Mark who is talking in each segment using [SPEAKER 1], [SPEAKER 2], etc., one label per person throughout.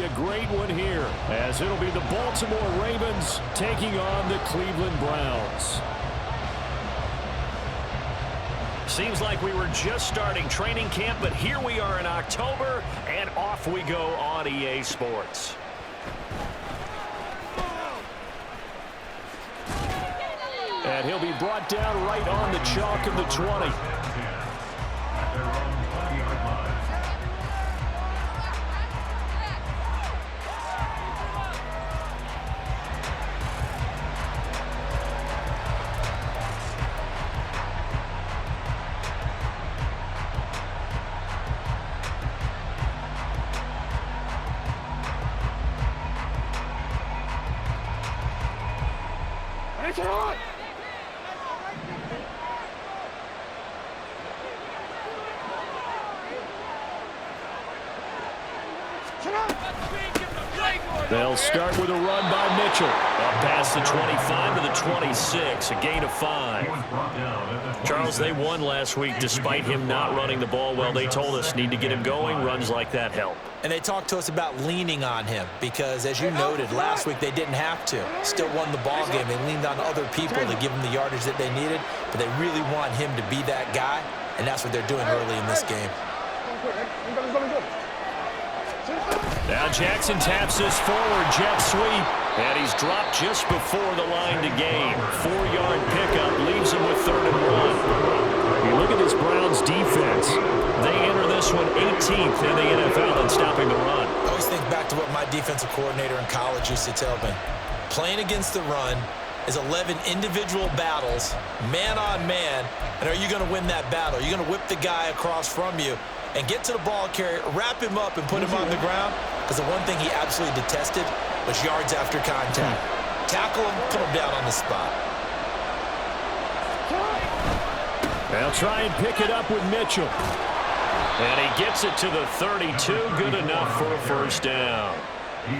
[SPEAKER 1] a great one here, as it'll be the Baltimore Ravens taking on the Cleveland Browns.
[SPEAKER 2] Seems like we were just starting training camp, but here we are in October, and off we go on EA Sports.
[SPEAKER 1] And he'll be brought down right on the chalk of the 20. They'll start with a run by Mitchell.
[SPEAKER 2] Up past the 25 to the 26, a gain of 5. Charles, they won last week despite him not running the ball well. They told us need to get him going. Runs like that help.
[SPEAKER 3] And they talked to us about leaning on him because, as you noted, last week they didn't have to. Still won the ball game. They leaned on other people to give them the yardage that they needed, but they really want him to be that guy, and that's what they're doing early in this game.
[SPEAKER 1] Now Jackson taps this forward, jet sweep, and he's dropped just before the line to gain. 4-yard pickup leaves him with 3rd and 1. You look at this Browns defense. They enter this one 18th in the NFL in stopping the run.
[SPEAKER 3] I always think back to what my defensive coordinator in college used to tell me. Playing against the run is 11 individual battles, man on man, and are you going to win that battle? You're going to whip the guy across from you and get to the ball carrier, wrap him up, and put him on the ground, because the one thing he absolutely detested was yards after contact. Tackle him, put him down on the spot.
[SPEAKER 1] They'll try and pick it up with Mitchell.
[SPEAKER 2] And he gets it to the 32, good enough for a first down.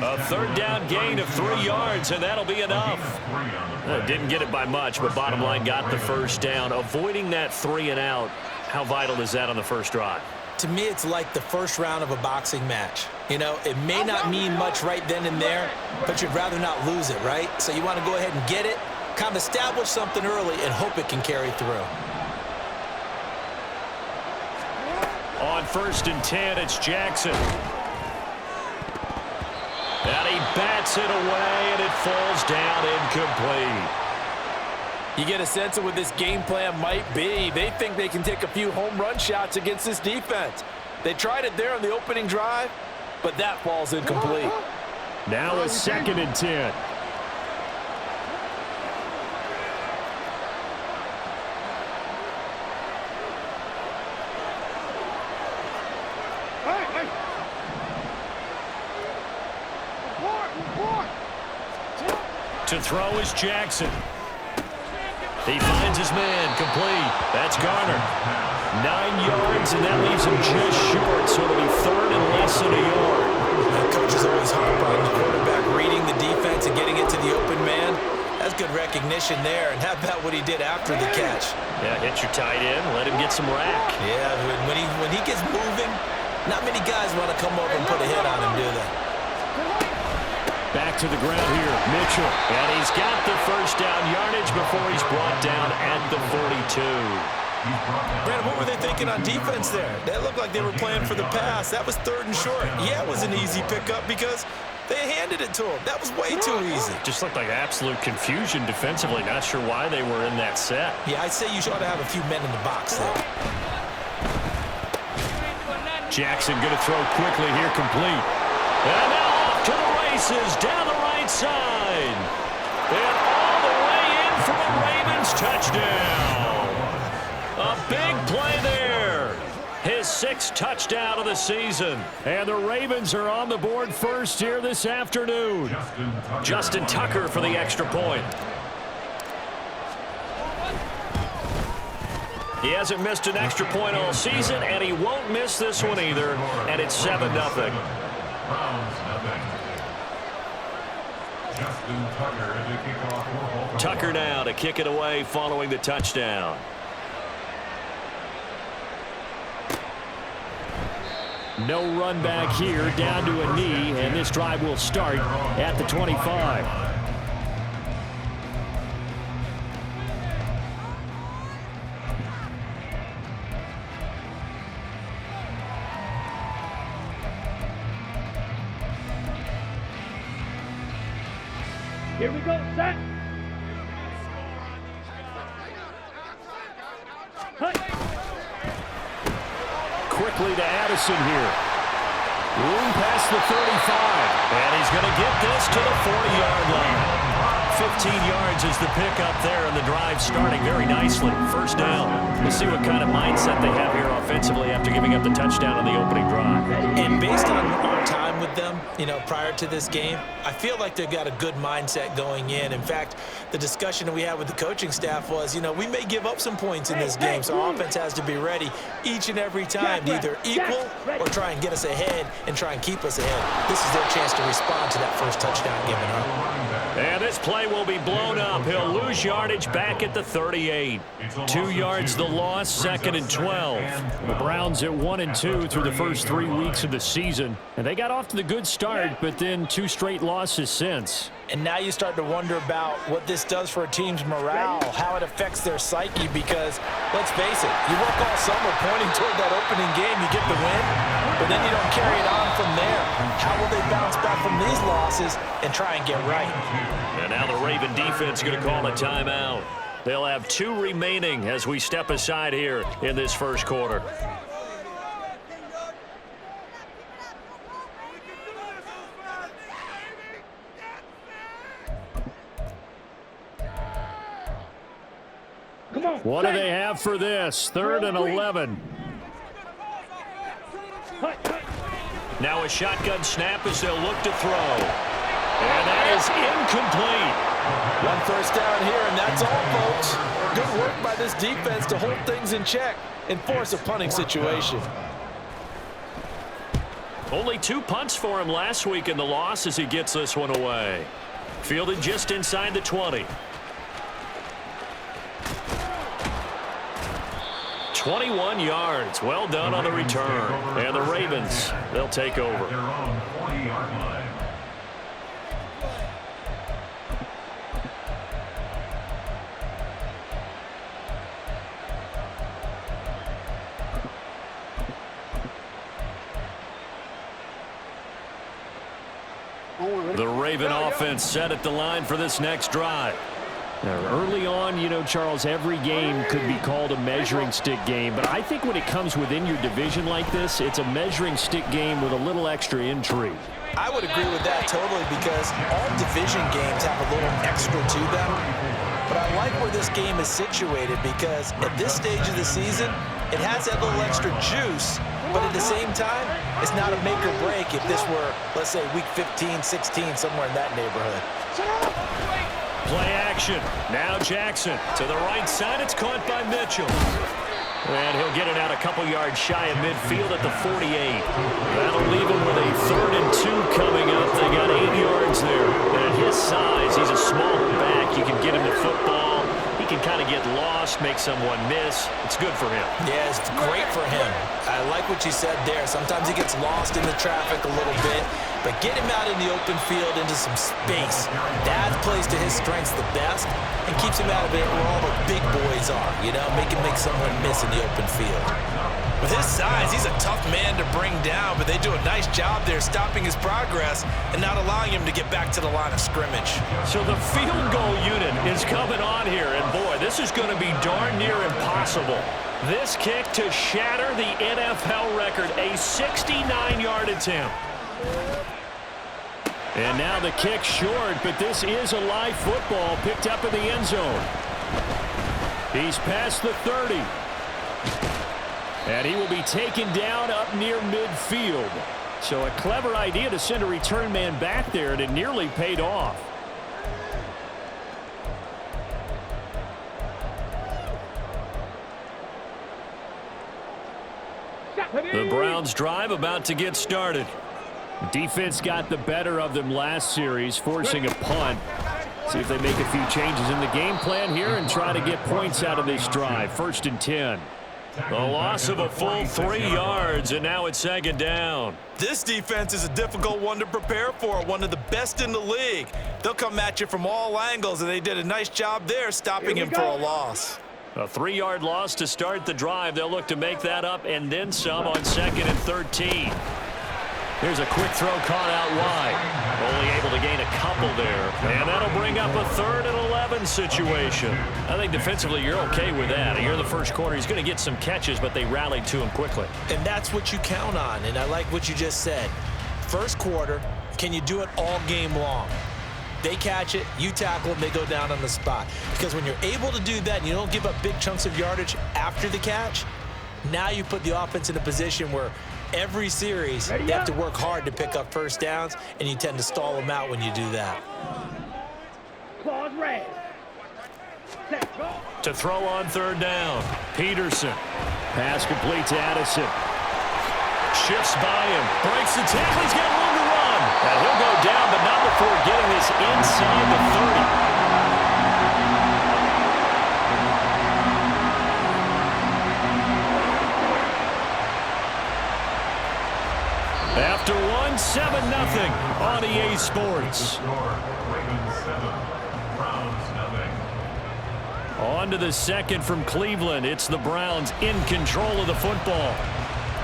[SPEAKER 2] A 3rd down gain of 3 yards, and that'll be enough. Didn't get it by much, but bottom line got the first down. Avoiding that 3 and out, how vital is that on the first drive?
[SPEAKER 3] To me, it's like the first round of a boxing match. You know, it may not mean much right then and there, but you'd rather not lose it, right? So you want to go ahead and get it, kind of establish something early, and hope it can carry through.
[SPEAKER 1] On 1st and 10, it's Jackson. And he bats it away, and it falls down incomplete.
[SPEAKER 4] You get a sense of what this game plan might be. They think they can take a few home run shots against this defense. They tried it there on the opening drive, but that falls incomplete.
[SPEAKER 1] Now a 2nd and 10. To throw is Jackson. He finds his man, complete. That's Garner. 9 yards, and that leaves him just short, so it'll be 3rd and less than a yard.
[SPEAKER 3] The coach is always hard on the quarterback, reading the defense and getting it to the open man. That's good recognition there, and how about what he did after the catch?
[SPEAKER 2] Yeah, hit your tight end, let him get some rack.
[SPEAKER 3] Yeah, when he gets moving, not many guys want to come over and put a hit on him, do they?
[SPEAKER 1] Back to the ground here, Mitchell.
[SPEAKER 2] And he's got the first down yardage before he's brought down at the 42.
[SPEAKER 3] Brandon, what were they thinking on defense there? They looked like they were playing for the pass. That was 3rd and short. Yeah, it was an easy pickup because they handed it to him. That was way too easy.
[SPEAKER 2] Just looked like absolute confusion defensively. Not sure why they were in that set.
[SPEAKER 3] Yeah, I'd say you ought to have a few men in the box there.
[SPEAKER 1] Jackson going to throw quickly here, complete.
[SPEAKER 2] And now off to the races down the right side. And all the way in for the Ravens touchdown. A big play there. His 6th touchdown of the season.
[SPEAKER 1] And the Ravens are on the board first here this afternoon.
[SPEAKER 2] Justin Tucker for the extra point. He hasn't missed an extra point all season, and he won't miss this one either. And it's 7-0. Tucker now to kick it away following the touchdown.
[SPEAKER 1] No run back here, down to a knee, and this drive will start at the 25.
[SPEAKER 5] Here we go, set.
[SPEAKER 1] Quickly to Addison here. Room past the 35.
[SPEAKER 2] And he's going to get this to the 40-yard line. 15 yards is the pickup there, and the drive starting very nicely. First down. We'll see what kind of mindset they have here offensively after giving up the touchdown on the opening drive.
[SPEAKER 3] And based on our time with them, prior to this game, I feel like they've got a good mindset going in. In fact, the discussion that we had with the coaching staff was, we may give up some points in this game, so our offense has to be ready each and every time to either equal or try and get us ahead and try and keep us ahead. This is their chance to respond to that first touchdown given up.
[SPEAKER 2] And this play will be blown up. He'll lose yardage back at the 38.
[SPEAKER 1] 2 yards the loss, 2nd and 12. The Browns at 1-2 through the first 3 weeks of the season. And they got off to the good start, but then 2 straight losses since.
[SPEAKER 4] And now you start to wonder about what this does for a team's morale, how it affects their psyche, because, let's face it, you work all summer pointing toward that opening game, you get the win, but then you don't carry it on from there. How will they bounce back from these losses and try and get right?
[SPEAKER 2] And now the Raven defense going to call a timeout. They'll have 2 remaining as we step aside here in this first quarter.
[SPEAKER 1] What do they have for this? 3rd and 11.
[SPEAKER 2] Now a shotgun snap as they'll look to throw. And that is incomplete.
[SPEAKER 4] 1 first down here, and that's all, folks. Good work by this defense to hold things in check and force a punting situation.
[SPEAKER 2] Only 2 punts for him last week in the loss as he gets this one away. Fielded just inside the 20. 21 yards. Well done on the return. And the Ravens, they'll take over. The Raven offense set at the line for this next drive.
[SPEAKER 1] Now, early on, Charles, every game could be called a measuring stick game, but I think when it comes within your division like this, it's a measuring stick game with a little extra intrigue.
[SPEAKER 3] I would agree with that totally, because all division games have a little extra to them. But I like where this game is situated, because at this stage of the season, it has that little extra juice, but at the same time, it's not a make or break if this were, let's say, week 15, 16, somewhere in that neighborhood.
[SPEAKER 2] Play action. Now Jackson to the right side. It's caught by Mitchell. And he'll get it out a couple yards shy of midfield at the 48. That'll leave him with a 3rd and 2 coming up. They got 8 yards there. And at his size, he's a smaller back. You can get him the football. He can kind of get lost, make someone miss. It's good for him.
[SPEAKER 3] Yeah, it's great for him. I like what you said there. Sometimes he gets lost in the traffic a little bit, but get him out in the open field into some space. That plays to his strengths the best and keeps him out of it where all the big boys are, make him make someone miss in the open field. With his size, he's a tough man to bring down, but they do a nice job there stopping his progress and not allowing him to get back to the line of scrimmage.
[SPEAKER 2] So the field goal unit is coming on here, and boy, this is going to be darn near impossible. This kick to shatter the NFL record, a 69-yard attempt.
[SPEAKER 1] And now the kick short, but this is a live football picked up in the end zone. He's past the 30. And he will be taken down up near midfield. So a clever idea to send a return man back there, and it nearly paid off.
[SPEAKER 2] The Browns drive about to get started.
[SPEAKER 1] Defense got the better of them last series, forcing a punt. See if they make a few changes in the game plan here and try to get points out of this drive. 1st and 10.
[SPEAKER 2] A loss of a full 3 yards, and now it's second down.
[SPEAKER 3] This defense is a difficult one to prepare for, one of the best in the league. They'll come at you from all angles, and they did a nice job there stopping him for a loss.
[SPEAKER 2] A 3-yard loss to start the drive. They'll look to make that up and then some on 2nd and 13. Here's a quick throw caught out wide. Only able to gain a couple there. And that'll bring up a 3rd and 11 situation. I think defensively you're okay with that. You're the first quarter. He's going to get some catches, but they rallied to him quickly.
[SPEAKER 3] And that's what you count on, and I like what you just said. First quarter, can you do it all game long? They catch it, you tackle them, they go down on the spot. Because when you're able to do that and you don't give up big chunks of yardage after the catch, now you put the offense in a position where every series they have to work hard to pick up first downs, and you tend to stall them out when you do that.
[SPEAKER 5] Claws red. Set, go.
[SPEAKER 2] To throw on 3rd down, Peterson. Pass complete to Addison. Shifts by him, breaks the tackle, he's got room to run. And he'll go down, but not before getting this inside the 30. After 7-0 on EA Sports. On to the second from Cleveland. It's the Browns in control of the football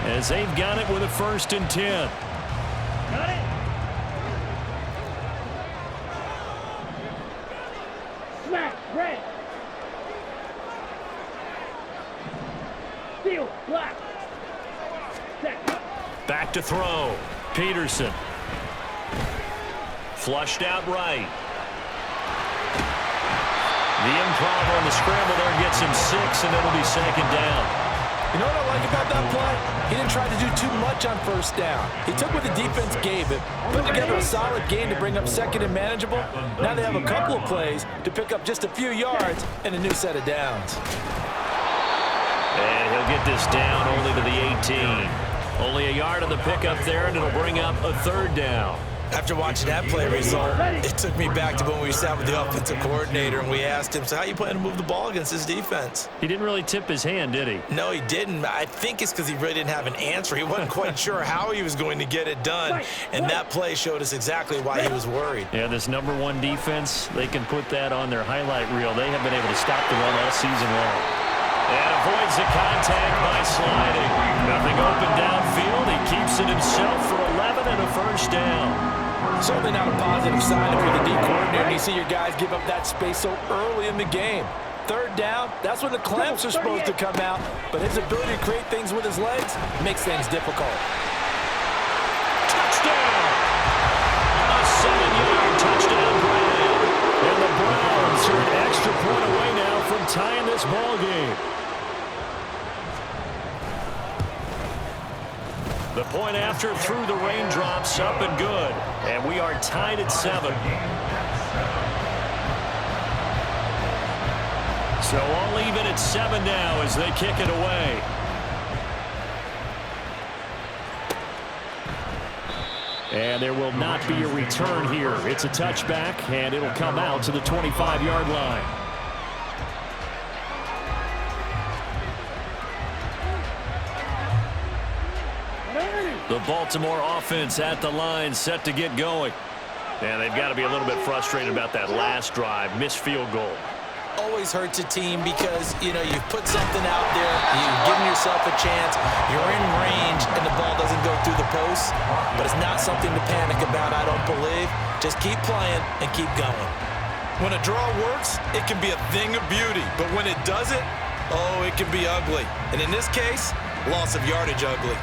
[SPEAKER 2] as they've got it with a 1st and 10.
[SPEAKER 5] Got it. Smack, red. Steel, black. Set, go.
[SPEAKER 2] Back to throw. Peterson. Flushed out right. The improv on the scramble there gets him 6, and it'll be 2nd down.
[SPEAKER 4] You know what I like about that play? He didn't try to do too much on 1st down. He took what the defense gave him, put together a solid game to bring up 2nd and manageable. Now they have a couple of plays to pick up just a few yards and a new set of downs.
[SPEAKER 2] And he'll get this down only to the 18. Only a yard on the pickup there, and it'll bring up a 3rd down.
[SPEAKER 3] After watching that play result, it took me back to when we sat with the offensive coordinator and we asked him, so how you plan to move the ball against this defense?
[SPEAKER 2] He didn't really tip his hand, did he?
[SPEAKER 3] No, he didn't. I think it's because he really didn't have an answer. He wasn't quite sure how he was going to get it done, and that play showed us exactly why he was worried.
[SPEAKER 2] Yeah, this #1 defense, they can put that on their highlight reel. They have been able to stop the run all season long. And avoids the contact by sliding. Nothing open downfield. He keeps it himself for 11 and a 1st down.
[SPEAKER 4] Certainly not a positive sign if you're the D coordinator and you see your guys give up that space so early in the game. 3rd down, that's when the clamps are supposed to come out, but his ability to create things with his legs makes things difficult.
[SPEAKER 2] Touchdown! A 7-yard touchdown grab. And the Browns are an extra point away now from tying this ball game. The point after through the raindrops, up and good. And we are tied at 7. So all even at 7 now as they kick it away. And there will not be a return here. It's a touchback, and it'll come out to the 25-yard line. The Baltimore offense at the line, set to get going. And they've got to be a little bit frustrated about that last drive, missed field goal.
[SPEAKER 3] Always hurts a team because, you know, you've put something out there, you've given yourself a chance, you're in range, and the ball doesn't go through the post. But it's not something to panic about, I don't believe. Just keep playing and keep going. When a draw works, it can be a thing of beauty. But when it doesn't, oh, it can be ugly. And in this case, loss of yardage ugly.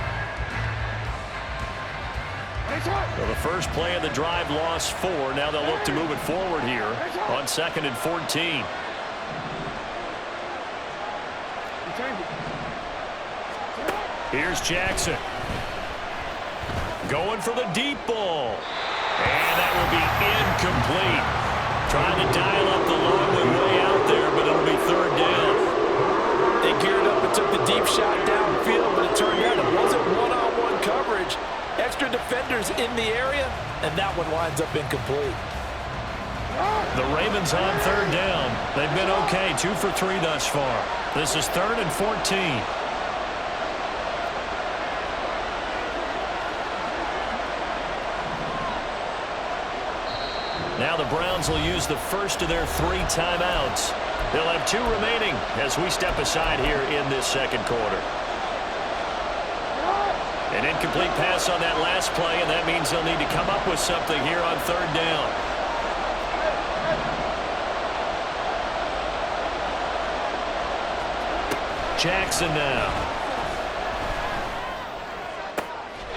[SPEAKER 2] So the first play of the drive lost 4. Now they'll look to move it forward here on 2nd and 14. Here's Jackson. Going for the deep ball. And that will be incomplete. Trying to dial up the long way out there, but it'll be 3rd down.
[SPEAKER 4] They geared up and took the deep shot downfield, but it turned out it wasn't one-on-one coverage. Extra defenders in the area, and that one winds up incomplete.
[SPEAKER 2] The Ravens on 3rd down. They've been okay, 2 for 3 thus far. This is 3rd and 14. Now the Browns will use the first of their 3 timeouts. They'll have 2 remaining as we step aside here in this second quarter. An incomplete pass on that last play, and that means they'll need to come up with something here on 3rd down. Jackson now.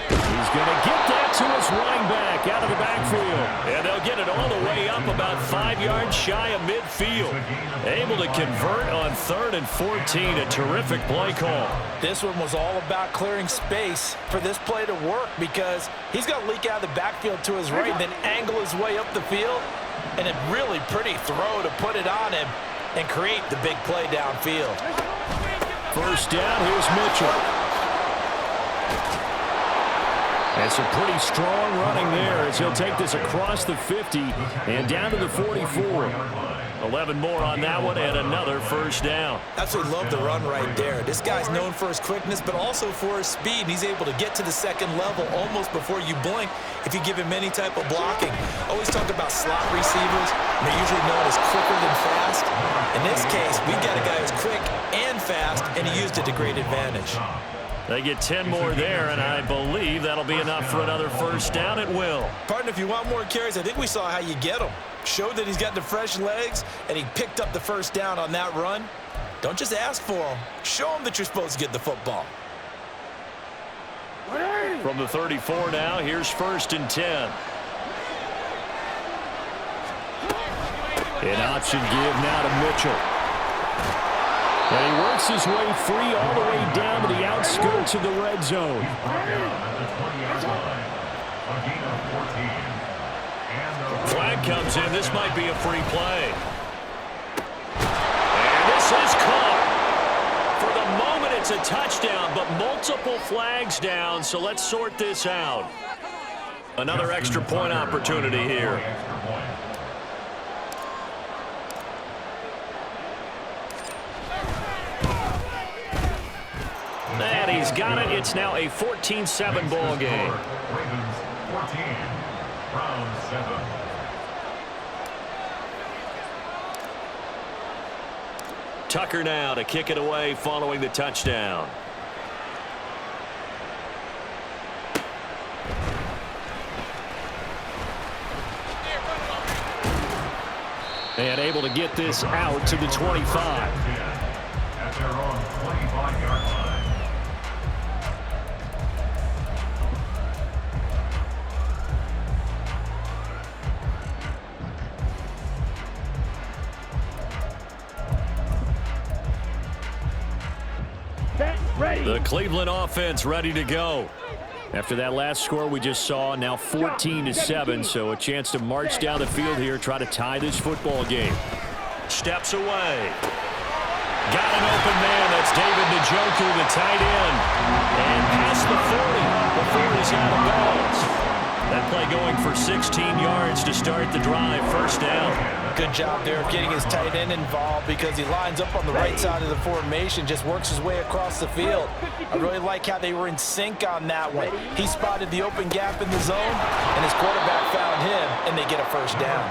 [SPEAKER 2] He's going to get that to his running back out of the backfield. And they'll get it all the way up about 5 yards shy of midfield. Able to convert on 3rd and 14. A terrific play call.
[SPEAKER 4] This one was all about clearing space for this play to work because he's going to leak out of the backfield to his right and then angle his way up the field. And a really pretty throw to put it on him and create the big play downfield.
[SPEAKER 2] First down, here's Mitchell. That's a pretty strong running there as he'll take this across the 50 and down to the 44. 11 more on that one and another first down.
[SPEAKER 3] Absolutely love the run right there. This guy's known for his quickness, but also for his speed. He's able to get to the second level almost before you blink if you give him any type of blocking. Always talk about slot receivers. They're usually known as quicker than fast. In this case, we got a guy who's quick and fast, and he used it to great advantage.
[SPEAKER 2] They get 10 more there, and I believe that'll be enough for another first down. It will.
[SPEAKER 3] Partner, if you want more carries, I think we saw how you get them. Showed that he's got the fresh legs, and he picked up the first down on that run. Don't just ask for him. Show him that you're supposed to get the football.
[SPEAKER 2] From the 34 now, here's 1st and 10. An option give now to Mitchell. And he works his way free all the way down to the outskirts of the red zone. Flag comes in. This might be a free play. And this is caught. For the moment, it's a touchdown, but multiple flags down, so let's sort this out. Another extra point opportunity here. And he's got it. It's now a 14-7 ball game.
[SPEAKER 6] Ravens 14, Browns 7.
[SPEAKER 2] Tucker now to kick it away following the touchdown. And able to get this out to the 25.
[SPEAKER 6] At their own 25-yard line.
[SPEAKER 2] The Cleveland offense ready to go. After that last score we just saw, now 14-7, so a chance to march down the field here, try to tie this football game. Steps away. Got an open man. That's David Njoku, the tight end. And past the 40 before he's out of bounds. That play going for 16 yards to start the drive. First down.
[SPEAKER 4] Good job there of getting his tight end involved because he lines up on the right side of the formation, just works his way across the field. I really like how they were in sync on that one. He spotted the open gap in the zone, and his quarterback found him, and they get a first down.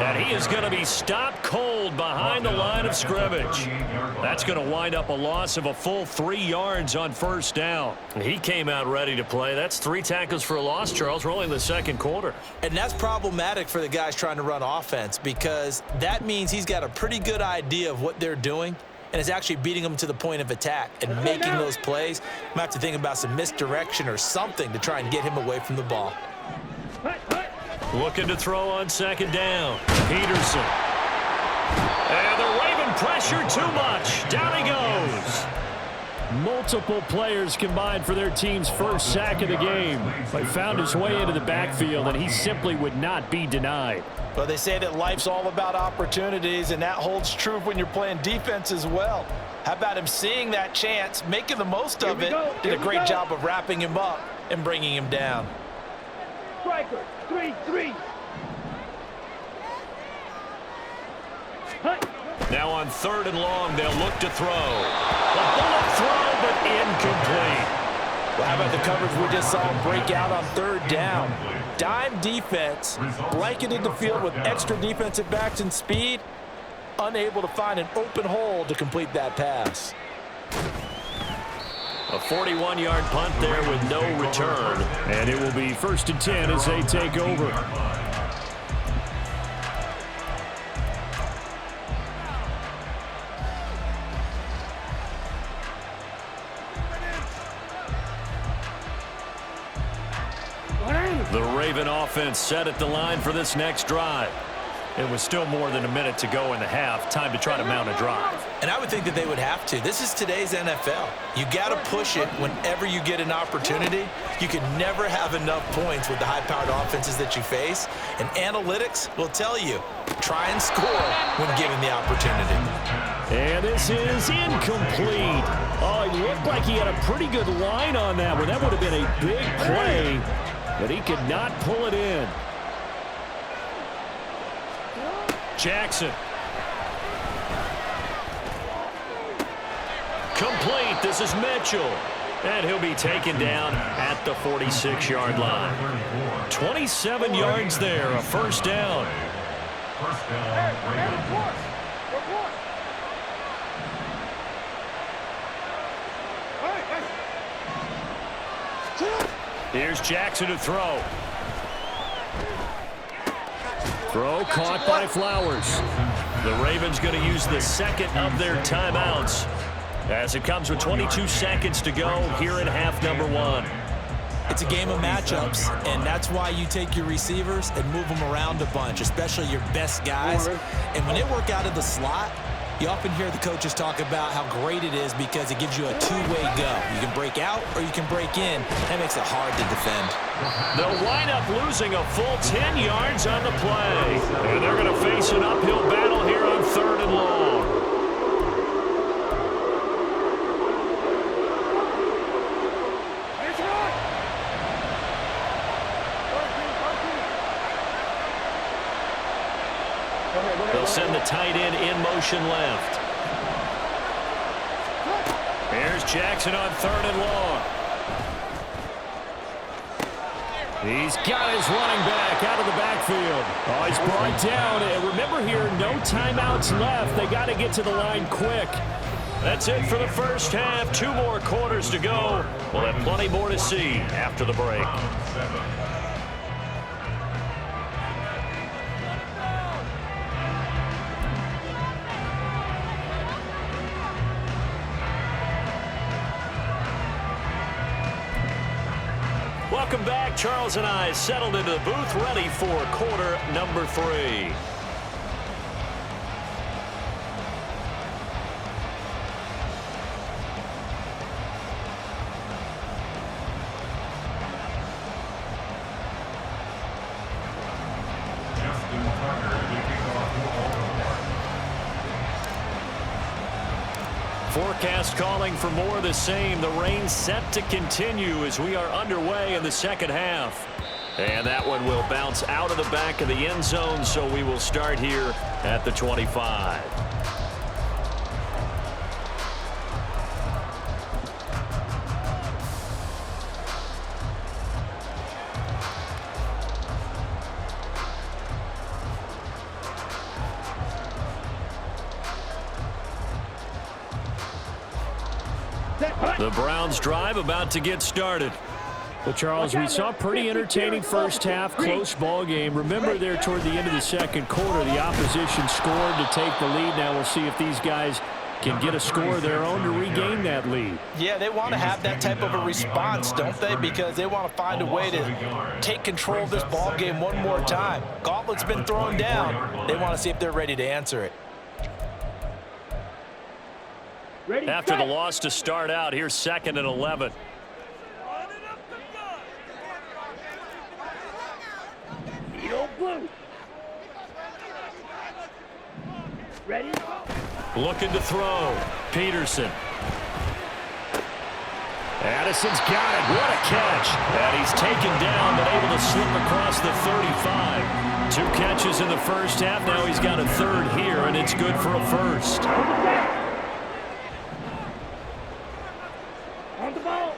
[SPEAKER 2] And he is going to be stopped cold behind the line of scrimmage. That's going to wind up a loss of a full 3 yards on first down. He came out ready to play. That's 3 tackles for a loss, Charles. We're only in the second quarter.
[SPEAKER 3] And that's problematic for the guys trying to run offense because that means he's got a pretty good idea of what they're doing and is actually beating them to the point of attack and making those plays. Might have to think about some misdirection or something to try and get him away from the ball.
[SPEAKER 2] Looking to throw on second down. Peterson. And the Raven pressure too much. Down he goes. Multiple players combined for their team's first sack of the game. He found his way into the backfield, and he simply would not be denied.
[SPEAKER 4] Well, they say that life's all about opportunities, and that holds true when you're playing defense as well. How about him seeing that chance, making the most of it, did a great job of wrapping him up and bringing him down.
[SPEAKER 5] Striker, 3-3.
[SPEAKER 2] Now on third and long, they'll look to throw. A bullet throw, but incomplete.
[SPEAKER 4] Well, how about the coverage we just saw him break out on third down? Dime defense, blanketed the field with extra defensive backs and speed, unable to find an open hole to complete that pass.
[SPEAKER 2] A 41-yard punt there with no return.
[SPEAKER 1] And it will be 1st and 10 as they take over. The Raven offense set at the line for this next drive. It was still more than a minute to go in the half. Time to try to mount a drive.
[SPEAKER 3] And I would think that they would have to. This is today's NFL. You got to push it whenever you get an opportunity. You can never have enough points with the high-powered offenses that you face. And analytics will tell you, try and score when given the opportunity.
[SPEAKER 1] And this is incomplete. Oh, it looked like he had a pretty good line on that one. That would have been a big play, but he could not pull it in. Jackson. Complete. This is Mitchell. And he'll be taken down at the 46-yard line. 27 yards there, a first down.
[SPEAKER 6] First down, Ravens.
[SPEAKER 1] Here's Jackson to throw. Throw caught by Flowers. The Ravens going to use the second of their timeouts as it comes with 22 seconds to go here in half number 1.
[SPEAKER 3] It's a game of matchups, and that's why you take your receivers and move them around a bunch, especially your best guys. And when they work out of the slot, you often hear the coaches talk about how great it is because it gives you a two-way go. You can break out or you can break in. That makes it hard to defend.
[SPEAKER 1] They'll wind up losing a full 10 yards on the play. And they're going to face an uphill battle here on 3rd and long. They'll send the tight end in motion left. Here's Jackson on 3rd and long. He's got his running back out of the backfield. Oh, he's brought down. And remember here, no timeouts left. They got to get to the line quick. That's it for the first half. 2 more quarters to go. We'll have plenty more to see after the break. Welcome back. Charles and I settled into the booth, ready for quarter number 3. Forecast calling for more of the same. The rain set to continue as we are underway in the second half. And that one will bounce out of the back of the end zone, so we will start here at the 25. The Browns drive about to get started. Well, Charles, we saw a pretty entertaining first half, close ball game. Remember there toward the end of the second quarter, the opposition scored to take the lead. Now we'll see if these guys can get a score of their own to regain that lead.
[SPEAKER 4] Yeah, they want to have that type of a response, don't they? Because they want to find a way to take control of this ball game one more time. Gauntlet's been thrown down. They want to see if they're ready to answer it.
[SPEAKER 1] After the loss to start out, here's 2nd and 11.
[SPEAKER 5] Ready?
[SPEAKER 1] Looking to throw. Peterson. Addison's got it. What a catch. And he's taken down, but able to slip across the 35. 2 catches in the first half. Now he's got a 3rd here, and it's good for a first.
[SPEAKER 5] On the ball.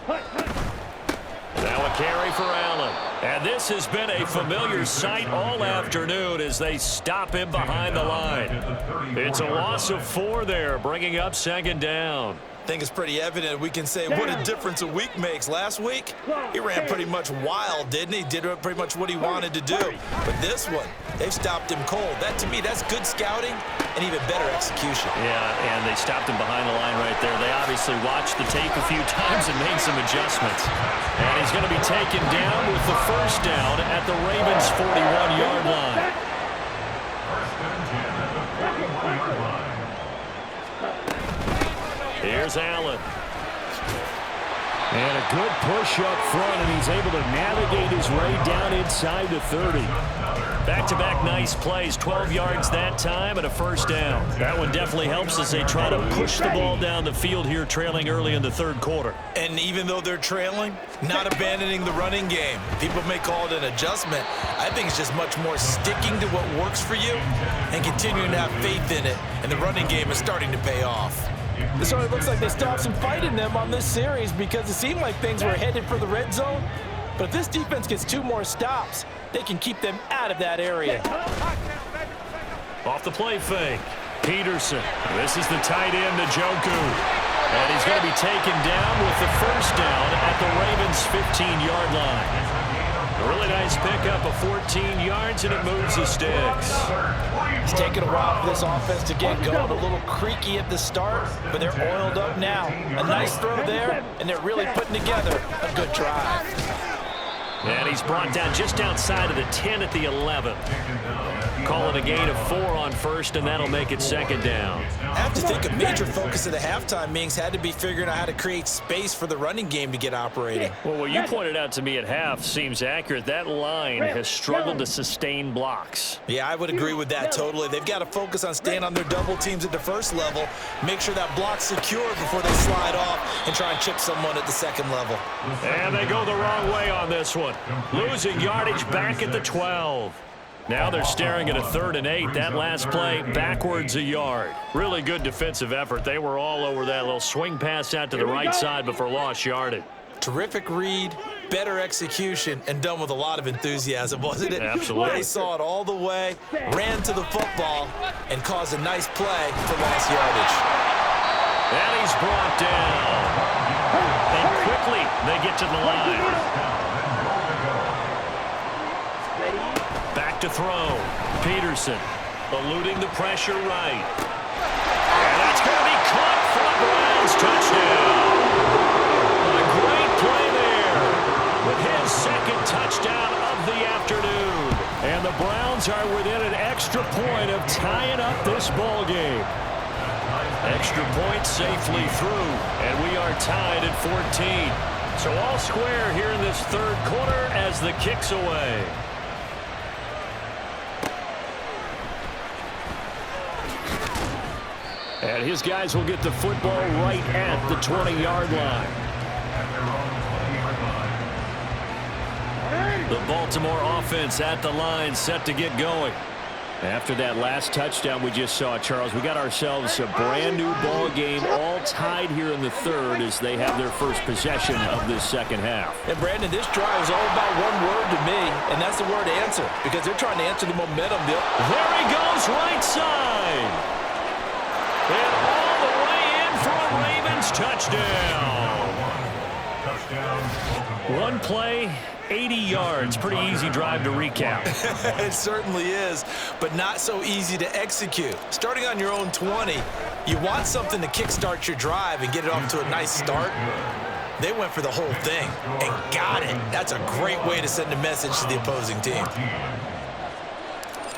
[SPEAKER 5] Hut.
[SPEAKER 2] this has been a familiar sight all afternoon as they stop him behind the line. It's a loss of 4 there, bringing up second down.
[SPEAKER 3] I think it's pretty evident. We can say what a difference a week makes. Last week, he ran pretty much wild, didn't he? Did pretty much what he wanted to do. But this one, they've stopped him cold. That, to me, that's good scouting and even better execution.
[SPEAKER 2] Yeah, and they stopped him behind the line right there. They obviously watched the tape a few times and made some adjustments. And he's going to be taken down with the first down at the Ravens' 41-yard line. Here's Allen.
[SPEAKER 1] And a good push up front, and he's able to navigate his way down inside the 30.
[SPEAKER 2] Back-to-back nice plays, 12 yards that time and a first down. That one definitely helps as they try to push the ball down the field here, trailing early in the third quarter.
[SPEAKER 3] And even though they're trailing, not abandoning the running game. People may call it an adjustment. I think it's just much more sticking to what works for you and continuing to have faith in it. And the running game is starting to pay off.
[SPEAKER 4] It sort of looks like they stopped some fight in them on this series because it seemed like things were headed for the red zone. But if this defense gets 2 more stops, they can keep them out of that area.
[SPEAKER 2] Off the play fake, Peterson. This is the tight end, Njoku. And he's going to be taken down with the first down at the Ravens' 15-yard line. A really nice pickup of 14 yards, and it moves the sticks.
[SPEAKER 4] It's taken a while for this offense to get going. A little creaky at the start, but they're oiled up now. A nice throw there, and they're really putting together a good drive.
[SPEAKER 2] And he's brought down just outside of the 10 at the 11. Call it a gain of 4 on first, and that'll make it second down.
[SPEAKER 3] I have to think a major focus of the halftime meetings had to be figuring out how to create space for the running game to get operating.
[SPEAKER 2] Well, what you pointed out to me at half seems accurate. That line has struggled to sustain blocks.
[SPEAKER 3] Yeah, I would agree with that totally. They've got to focus on staying on their double teams at the first level, make sure that block's secure before they slide off and try and chip someone at the second level.
[SPEAKER 2] And they go the wrong way on this one. Losing yardage back at the 12. Now they're staring at a 3rd and 8. That last play backwards a yard. Really good defensive effort. They were all over that little swing pass out to the right side before lost yardage.
[SPEAKER 3] Terrific read, better execution, and done with a lot of enthusiasm, wasn't it?
[SPEAKER 2] Absolutely.
[SPEAKER 3] They saw it all the way, ran to the football, and caused a nice play for lost yardage.
[SPEAKER 2] And he's brought down. And quickly they get to the line. To throw. Peterson eluding the pressure right. And that's going to be caught for the Browns. Touchdown. A great play there with his second touchdown of the afternoon.
[SPEAKER 1] And the Browns are within an extra point of tying up this ball game.
[SPEAKER 2] Extra point safely through, and we are tied at 14. So all square here in this third quarter as the kick's away.
[SPEAKER 1] And his guys will get the football right at the 20-yard line.
[SPEAKER 2] The Baltimore offense at the line, set to get going.
[SPEAKER 1] After that last touchdown we just saw, Charles, we got ourselves a brand new ball game, all tied here in the third as they have their first possession of this second half.
[SPEAKER 4] And Brandon, this drive is all about one word to me, and that's the word answer, because they're trying to answer the momentum.
[SPEAKER 2] There he goes, right side. And all the way in for a Ravens touchdown. One play, 80 yards. Pretty easy drive to recap.
[SPEAKER 3] It certainly is, but not so easy to execute. Starting on your own 20, you want something to kickstart your drive and get it off to a nice start. They went for the whole thing and got it. That's a great way to send a message to the opposing team.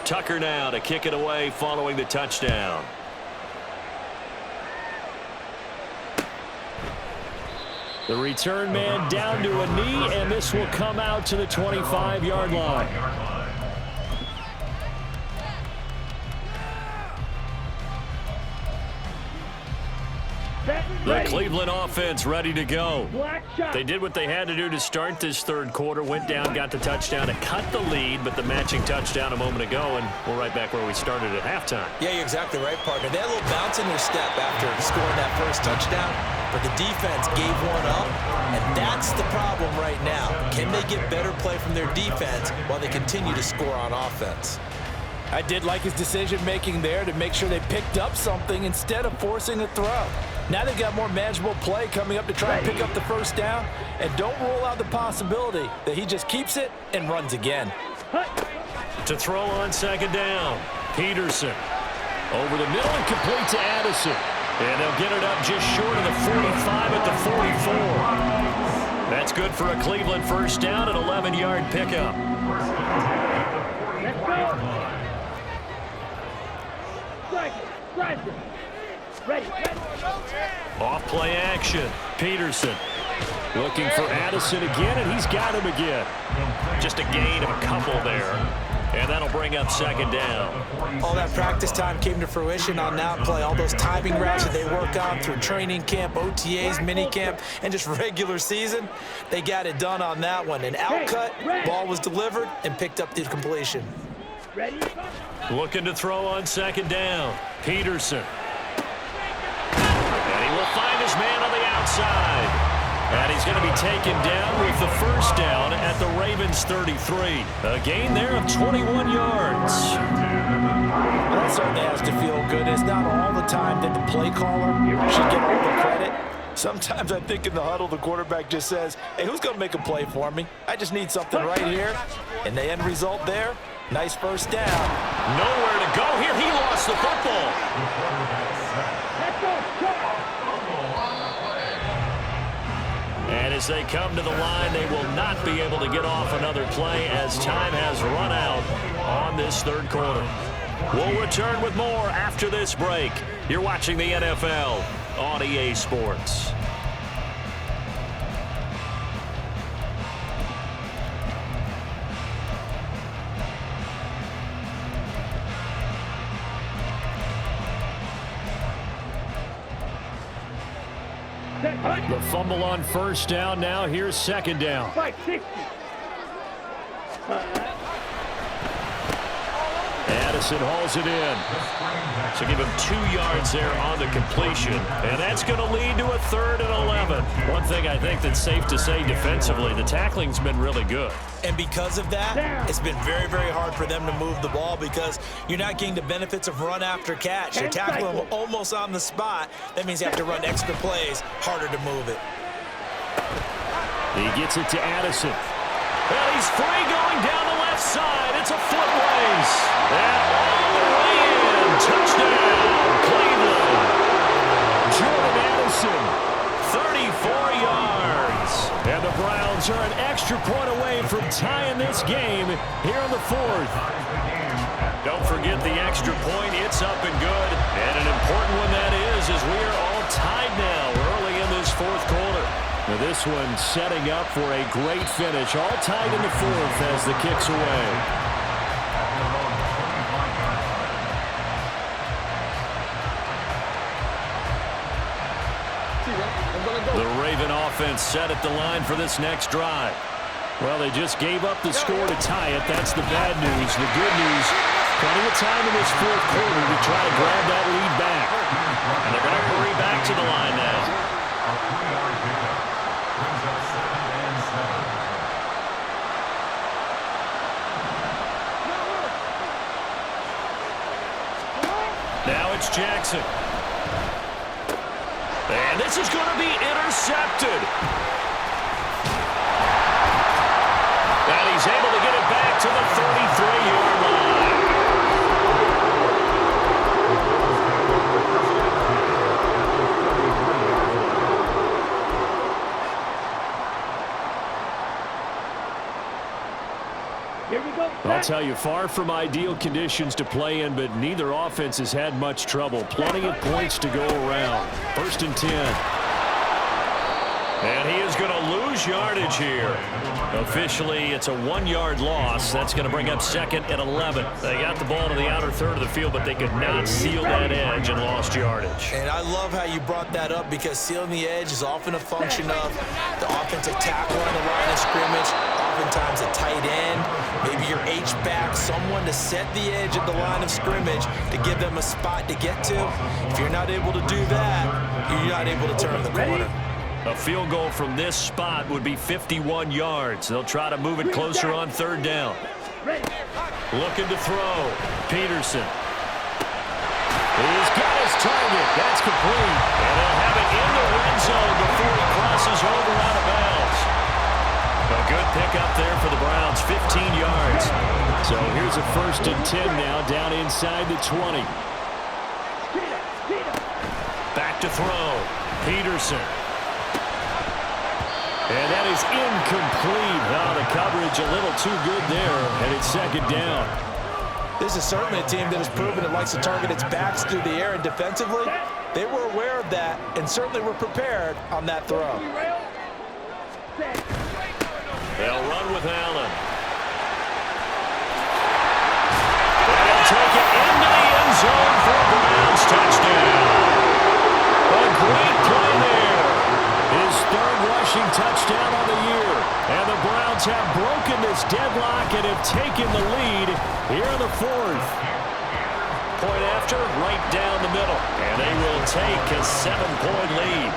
[SPEAKER 2] Tucker now to kick it away following the touchdown.
[SPEAKER 1] The return man down to a knee, and this will come out to the 25-yard line.
[SPEAKER 2] The Cleveland offense ready to go. They did what they had to do to start this third quarter, went down, got the touchdown to cut the lead, but the matching touchdown a moment ago, and we're right back where we started at halftime.
[SPEAKER 3] Yeah, you're exactly right, partner. They had a little bounce in their step after scoring that first touchdown. but the defense gave one up, and that's the problem right now. Can they get better play from their defense while they continue to score on offense?
[SPEAKER 4] I did like his decision-making there to make sure they picked up something instead of forcing a throw. Now they've got more manageable play coming up to try and pick up the first down, and don't rule out the possibility that he just keeps it and runs again.
[SPEAKER 2] To throw on second down, Peterson. Over the middle and complete to Addison. And they'll get it up just short of the 45 at the 44. That's good for a Cleveland first down, an 11-yard pickup.
[SPEAKER 5] Let's go. Strike it. Ready.
[SPEAKER 2] Off play action. Peterson looking for Addison again, and he's got him again. Just a gain of a couple there. And that'll bring up second down.
[SPEAKER 3] All that practice time came to fruition on that play. All those timing routes that they worked on through training camp, OTAs, minicamp, and just regular season, they got it done on that one. An outcut, ball was delivered, and picked up the completion.
[SPEAKER 5] Ready?
[SPEAKER 2] Looking to throw on second down. Peterson. And he will find his man on the outside. And he's going to be taken down with the first down at the Ravens 33. A gain there of 21 yards.
[SPEAKER 4] Well, that certainly has to feel good. It's not all the time that the play caller should get all the credit. Sometimes I think in the huddle, the quarterback just says, hey, who's going to make a play for me? I just need something right here. And the end result there, nice first down.
[SPEAKER 2] Nowhere to go here. He lost the football.
[SPEAKER 5] Let's go.
[SPEAKER 2] And as they come to the line, they will not be able to get off another play as time has run out on this third quarter. We'll return with more after this break. You're watching the NFL on EA Sports. The fumble on first down. Now here's second down.
[SPEAKER 5] 560.
[SPEAKER 2] Addison hauls it in. So give him 2 yards there on the completion. And that's going to lead to a 3rd and 11. One thing I think that's safe to say defensively, the tackling's been really good.
[SPEAKER 3] And because of that, it's been very, very hard for them to move the ball because you're not getting the benefits of run after catch. You're tackling them almost on the spot. That means you have to run extra plays, harder to move it.
[SPEAKER 2] He gets it to Addison. And he's free going down the left side. It's a foot race. And all the way in. Touchdown, Cleveland. Jordan Addison, 34 yards. And the Browns are an extra point away from tying this game here in the 4th. Don't forget the extra point. It's up and good. And an important one that is as we are all tied now early in this 4th quarter. Now this one setting up for a great finish. All tied in the 4th as the kick's away. The Raven offense set at the line for this next drive. Well, they just gave up the score to tie it. That's the bad news. The good news, plenty of time in this 4th quarter to try to grab that lead back. And they're going to hurry back to the line now. Now it's Jackson. And this is going to be intercepted. And he's able to get it back to the 33-yard line.
[SPEAKER 5] Here we go.
[SPEAKER 2] I'll tell you, far from ideal conditions to play in, but neither offense has had much trouble. Plenty of points to go around. 1st and 10. And he is going to lose yardage here. Officially, it's a 1-yard loss. That's going to bring up 2nd and 11. They got the ball to the outer third of the field, but they could not seal that edge and lost yardage.
[SPEAKER 3] And I love how you brought that up because sealing the edge is often a function of the offensive tackle on the line of scrimmage, oftentimes a tight end, maybe your H-back, someone to set the edge at the line of scrimmage to give them a spot to get to. If you're not able to do that, you're not able to turn the corner.
[SPEAKER 1] A field goal from this spot would be 51 yards. They'll try to move it closer on third down. Looking to throw. Peterson. He's got his target. That's complete. And they'll have it in the red zone before he crosses over out of bounds. A good pickup there for the Browns, 15 yards. So here's a 1st and 10 now, down inside the 20. Back to throw. Peterson. And that is incomplete. Oh, the coverage a little too good there, and it's 2nd down.
[SPEAKER 3] This is certainly a team that has proven it likes to target its backs through the air, and defensively, they were aware of that and certainly were prepared on that throw.
[SPEAKER 1] They'll run with Allen. They'll take it into the end zone for a Browns touchdown. A great play there. His 3rd rushing touchdown on the year. And the Browns have broken this deadlock and have taken the lead here in the 4th. Point after, right down the middle. And they will take a 7-point lead.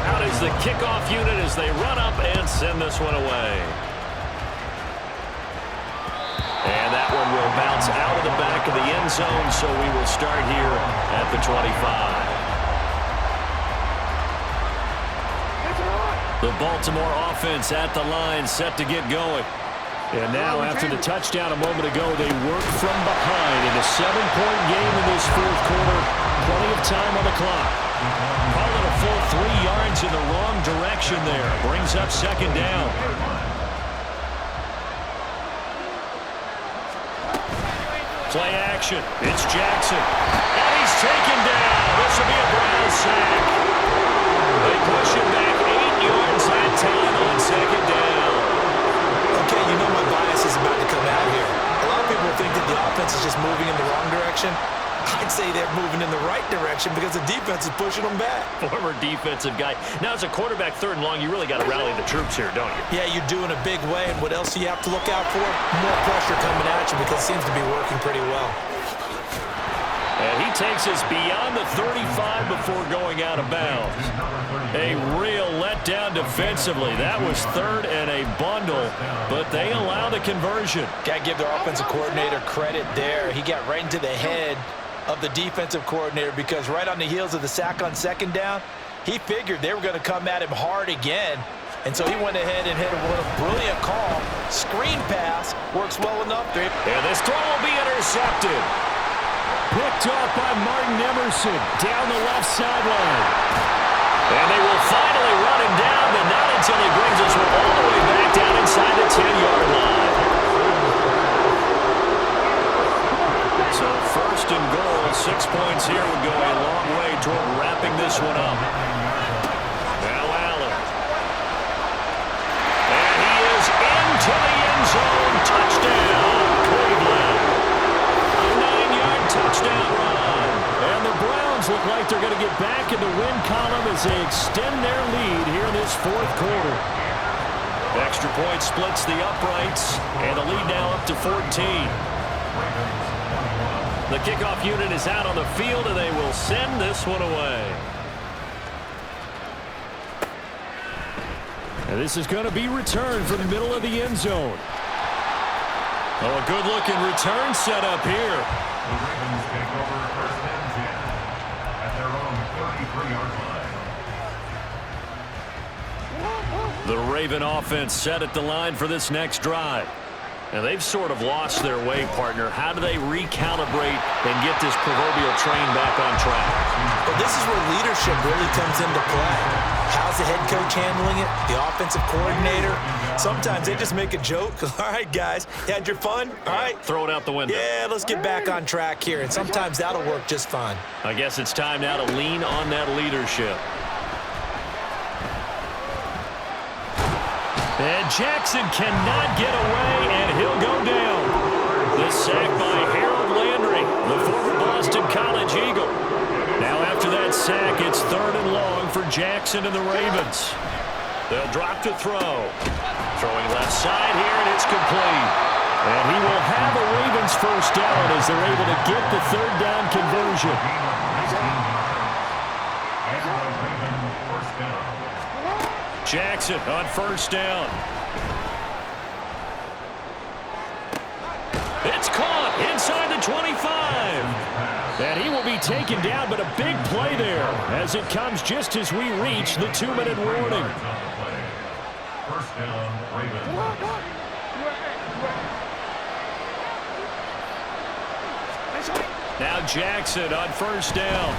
[SPEAKER 1] Out is the kickoff unit as they run up and send this one away. And that one will bounce out of the back of the end zone, so we will start here at the 25. The Baltimore offense at the line, set to get going. And now, after the touchdown a moment ago, they work from behind in a 7-point game in this 4th quarter. Plenty of time on the clock. Call it a full 3 yards in the wrong direction there. Brings up 2nd down. Play action. It's Jackson. And he's taken down. This will be a Browns sack. They push him back 8 yards that time on 2nd down.
[SPEAKER 3] Okay, you know my bias is about to come out here. A lot of people think that the offense is just moving in the wrong direction. I'd say they're moving in the right direction because the defense is pushing them back.
[SPEAKER 1] Former defensive guy. Now, as a quarterback, 3rd and long, you really got to rally the troops here, don't you?
[SPEAKER 3] Yeah, you do in a big way. And what else do you have to look out for? More pressure coming at you because it seems to be working pretty well.
[SPEAKER 1] And he takes us beyond the 35 before going out of bounds. A real letdown defensively. That was 3rd and a bundle, but they allow the conversion.
[SPEAKER 3] Got to give their offensive coordinator credit there. He got right into the head of the defensive coordinator because right on the heels of the sack on 2nd down, he figured they were going to come at him hard again. And so he went ahead and hit a brilliant call. Screen pass works well enough.
[SPEAKER 1] And this throw will be intercepted. Picked off by Martin Emerson down the left sideline. And they will finally run him down, but not until he brings us all the way back down inside the 10-yard line. So 1st and goal, 6 points here would go a long way toward wrapping this one up. Now Allen. And he is into the end zone. Touchdown, Cleveland. A 9-yard touchdown run. And the Browns look like they're going to get back in the win column as they extend their lead here in this 4th quarter. Extra point splits the uprights, and the lead now up to 14. The kickoff unit is out on the field, and they will send this one away. And this is going to be returned from the middle of the end zone. Oh, a good-looking return set up here.
[SPEAKER 6] The Ravens take over 1st and 10 at their own 33-yard line.
[SPEAKER 1] The Raven offense set at the line for this next drive. And they've sort of lost their way, partner. How do they recalibrate and get this proverbial train back on track?
[SPEAKER 3] Well, this is where leadership really comes into play. How's the head coach handling it? The offensive coordinator? Sometimes they just make a joke. All right, guys, you had your fun? All right.
[SPEAKER 1] Throw it out the window.
[SPEAKER 3] Yeah, let's get back on track here. And sometimes that'll work just fine.
[SPEAKER 1] I guess it's time now to lean on that leadership. And Jackson cannot get away, and he'll go down. The sack by Harold Landry, the former Boston College Eagle. Now after that sack, it's 3rd and long for Jackson and the Ravens. They'll drop to throw. Throwing left side here, and it's complete. And he will have a Ravens first down as they're able to get the third down conversion. Jackson on first down. It's caught inside the 25. And he will be taken down, but a big play there as it comes just as we reach the 2-minute warning.
[SPEAKER 6] First down, Ravens.
[SPEAKER 1] Now Jackson on first down.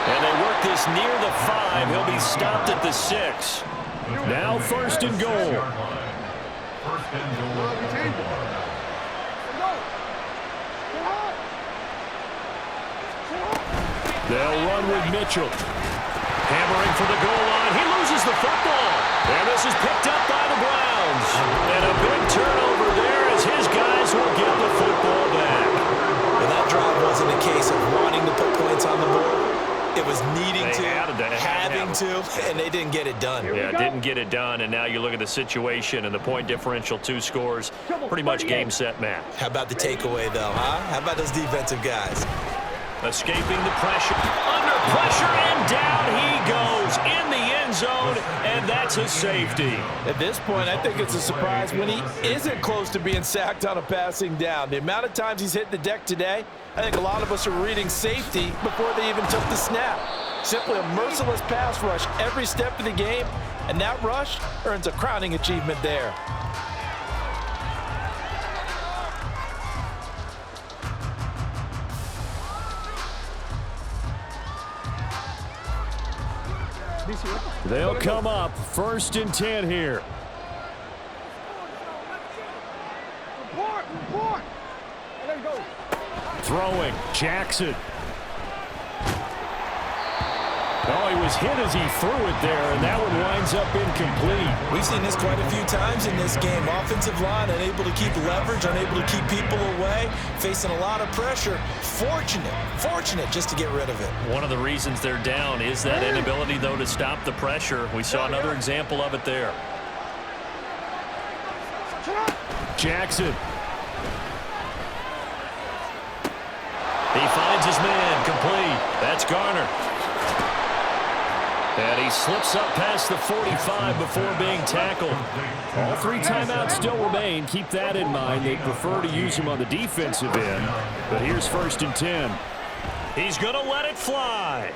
[SPEAKER 1] And they work this near the 5. He'll be stopped at the 6. Now first and goal.
[SPEAKER 6] First and goal.
[SPEAKER 1] They'll run with Mitchell. Hammering for the goal line. He loses the football. And this is picked up by the Browns. And a big turnover there as his guys will get the football back.
[SPEAKER 3] And that drive wasn't a case of wanting to put points on the board. It was needing to, having to, and they didn't get it done.
[SPEAKER 1] Yeah, didn't get it done, and now you look at the situation and the point differential, 2 scores, pretty much game, set, match.
[SPEAKER 3] How about the takeaway, though, huh? How about those defensive guys?
[SPEAKER 1] Escaping the pressure, under pressure, and down he goes in the end zone, and that's a safety.
[SPEAKER 4] At this point, I think it's a surprise when he isn't close to being sacked on a passing down. The amount of times he's hit the deck today, I think a lot of us are reading safety before they even took the snap. Simply a merciless pass rush every step of the game, and that rush earns a crowning achievement there.
[SPEAKER 1] They'll come up first and 10 here.
[SPEAKER 5] Report. And there he goes.
[SPEAKER 1] Throwing, Jackson. Oh, he was hit as he threw it there, and that one winds up incomplete.
[SPEAKER 3] We've seen this quite a few times in this game. Offensive line unable to keep leverage, unable to keep people away, facing a lot of pressure. Fortunate just to get rid of it.
[SPEAKER 1] One of the reasons they're down is that inability, though, to stop the pressure. We saw another example of it there. Jackson. He finds his man, complete. That's Garner. And he slips up past the 45 before being tackled. All 3 timeouts still remain. Keep that in mind. They prefer to use him on the defensive end. But here's first and 10. He's going to let it fly.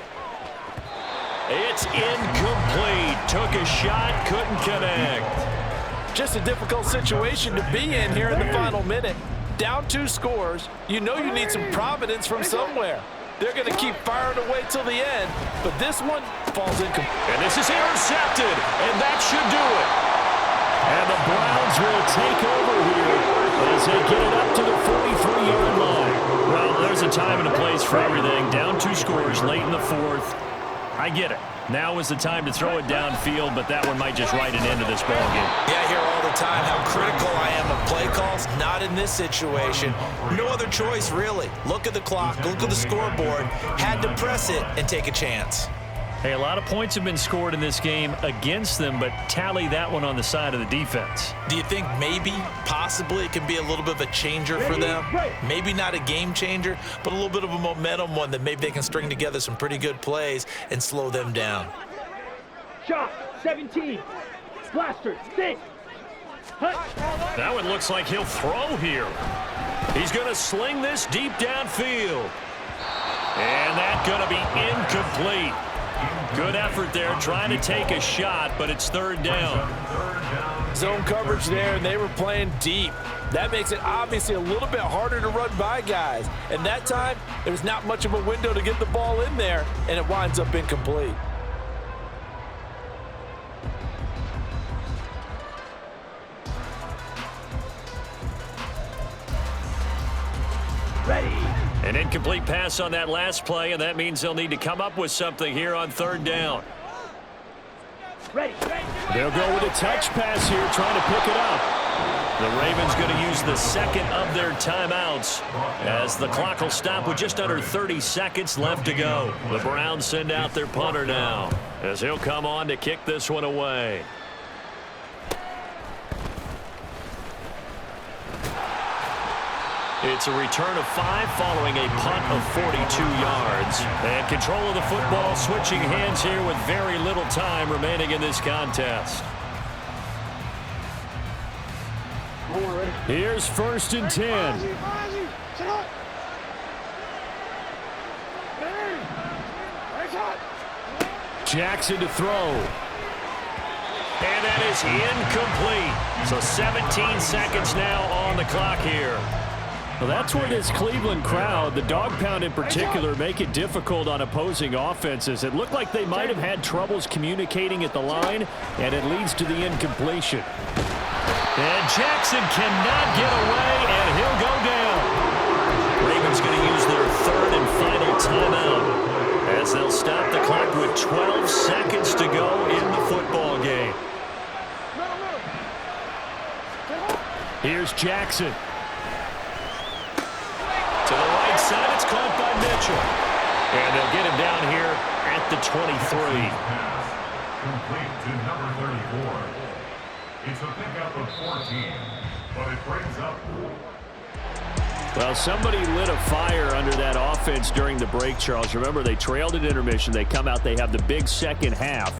[SPEAKER 1] It's incomplete. Took a shot, couldn't connect.
[SPEAKER 4] Just a difficult situation to be in here in the final minute. Down 2 scores. You know you need some providence from somewhere. They're going to keep firing away till the end, but this one falls incomplete.
[SPEAKER 1] And this is intercepted, and that should do it. And the Browns will take over here as they get it up to the 43-yard line. Well, there's a time and a place for everything. Down 2 scores late in the 4th. I get it. Now is the time to throw it downfield, but that one might just write an end to this ball game.
[SPEAKER 3] Yeah, I hear all the time how critical I am of play calls. Not in this situation. No other choice, really. Look at the clock. Look at the scoreboard. Had to press it and take a chance.
[SPEAKER 1] Hey, a lot of points have been scored in this game against them, but tally that one on the side of the defense.
[SPEAKER 3] Do you think maybe, possibly, it can be a little bit of a changer for them? Maybe not a game changer, but a little bit of a momentum one that maybe they can string together some pretty good plays and slow them down.
[SPEAKER 5] Shot, 17. Blaster, 6.
[SPEAKER 1] That one looks like he'll throw here. He's going to sling this deep downfield. And that's going to be incomplete. Good effort there, trying to take a shot, but it's 3rd down.
[SPEAKER 4] Zone coverage there, and they were playing deep. That makes it obviously a little bit harder to run by guys. And that time, there was not much of a window to get the ball in there, and it winds up incomplete.
[SPEAKER 5] Ready.
[SPEAKER 1] An incomplete pass on that last play, and that means they'll need to come up with something here on 3rd down.
[SPEAKER 5] Ready.
[SPEAKER 1] They'll go with a touch pass here, trying to pick it up. The Ravens going to use the second of their timeouts as the clock will stop with just under 30 seconds left to go. The Browns send out their punter now as he'll come on to kick this one away. It's a return of 5 following a punt of 42 yards. And control of the football switching hands here with very little time remaining in this contest. Here's 1st and 10. Jackson to throw. And that is incomplete. So 17 seconds now on the clock here. Well, that's where this Cleveland crowd, the dog pound in particular, make it difficult on opposing offenses. It looked like they might have had troubles communicating at the line, and it leads to the incompletion. And Jackson cannot get away, and he'll go down. Ravens going to use their 3rd and final timeout as they'll stop the clock with 12 seconds to go in the football game. Here's Jackson. To the right side, it's caught by Mitchell. And they'll get him down here at the 23.
[SPEAKER 6] Complete to number 34. It's a pickup of 14, but it brings up.
[SPEAKER 1] Well, somebody lit a fire under that offense during the break, Charles. Remember, they trailed at intermission. They come out, they have the big second half.